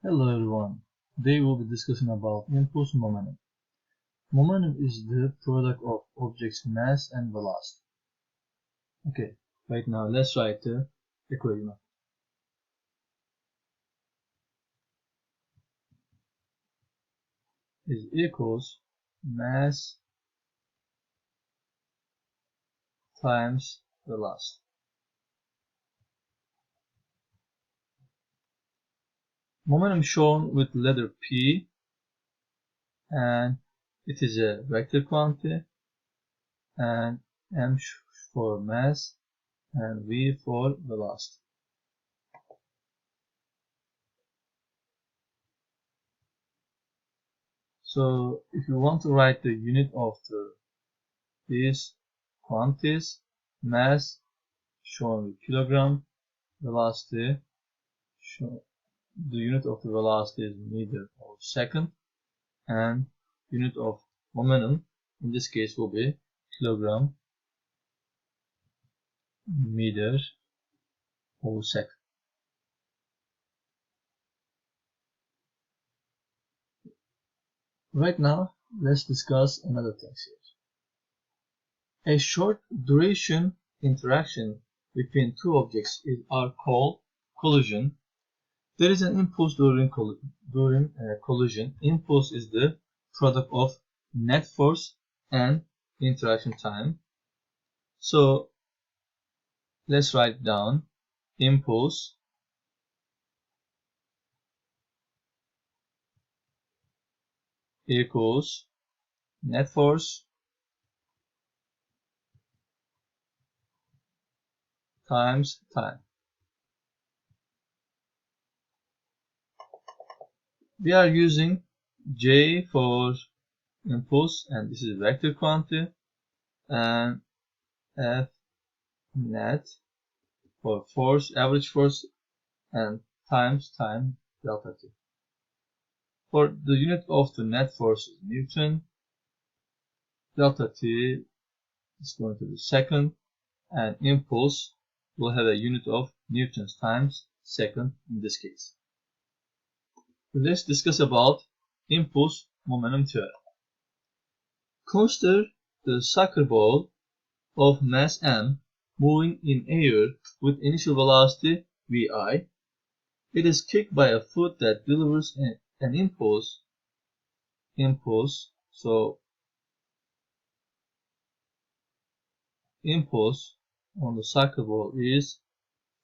Hello everyone. Today we'll be discussing about impulse momentum. Momentum is the product of object's mass and velocity. Okay, right now let's write the equation. Is equals mass times velocity. Momentum shown with letter P, and it is a vector quantity, and M for mass and V for velocity. So if you want to write the unit of these quantities, mass shown with kilogram, velocity, the unit of the velocity is meter or second, and unit of momentum in this case will be kilogram meter or second. Right now, let's discuss another thing here. A short duration interaction between two objects are called collision. There is an impulse during collision. Impulse is the product of net force and interaction time. So let's write down impulse equals net force times time. We are using J for impulse, and this is vector quantity, and F net for force, average force, and times time delta T. For the unit of the net force is Newton, delta T is going to be second, and impulse will have a unit of newtons times second in this case. Let's discuss about impulse momentum theorem. Consider the soccer ball of mass m moving in air with initial velocity vi. It is kicked by a foot that delivers an impulse. So impulse on the soccer ball is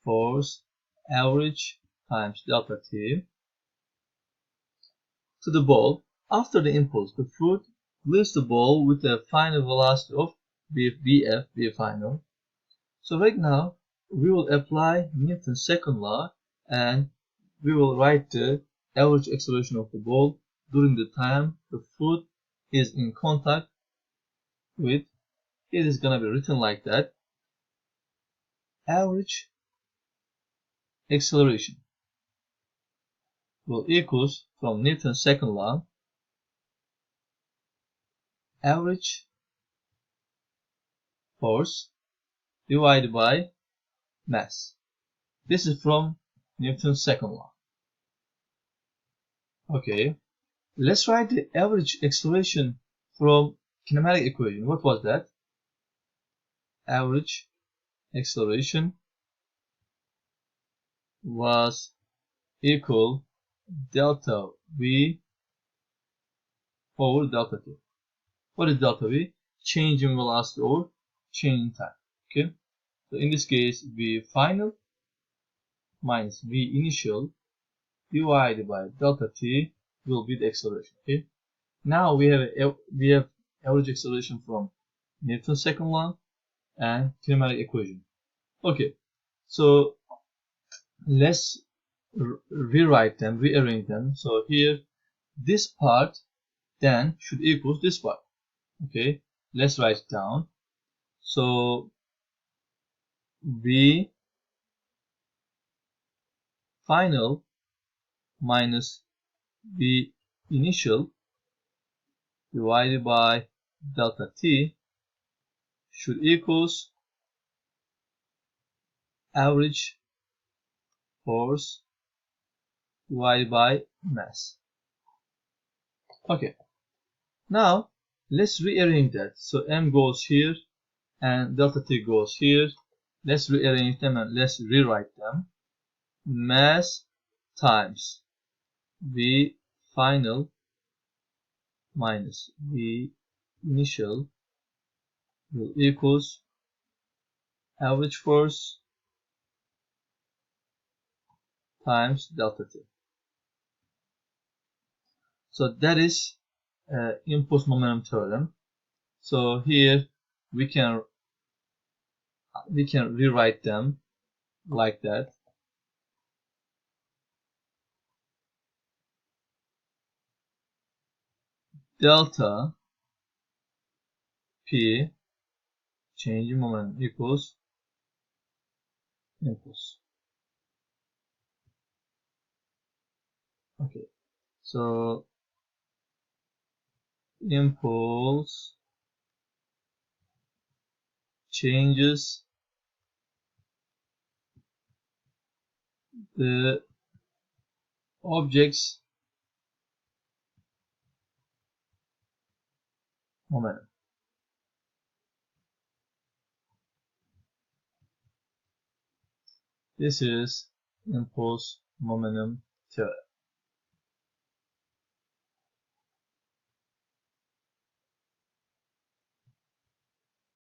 force average times delta T to the ball. After the impulse, the foot leaves the ball with a final velocity of v final. So right now, we will apply Newton's second law, and we will write the average acceleration of the ball during the time the foot is in contact with. It is going to be written like that. Average acceleration will equals from Newton's second law average force divided by mass. This is from Newton's second law. Okay, let's write the average acceleration from kinematic equation. What was that? Average acceleration was equal delta v over delta t. What is delta v? Change in velocity over change in time. Okay, so in this case, v final minus v initial divided by delta t will be the acceleration. Okay, now we have average acceleration from Newton's second law and kinematic equation. Okay, so let's rewrite them, rearrange them. So here, this part then should equal this part. Okay, let's write it down. So v final minus v initial divided by delta t should equals average force divided by mass. Okay, now let's rearrange that. So m goes here and delta t goes here. Let's rearrange them and let's rewrite them. Mass times v final minus v initial will equals average force times delta t. So that is impulse momentum theorem. So here we can rewrite them like that. Delta p change in momentum equals impulse. Okay, so impulse changes the object's momentum. This is impulse momentum theorem.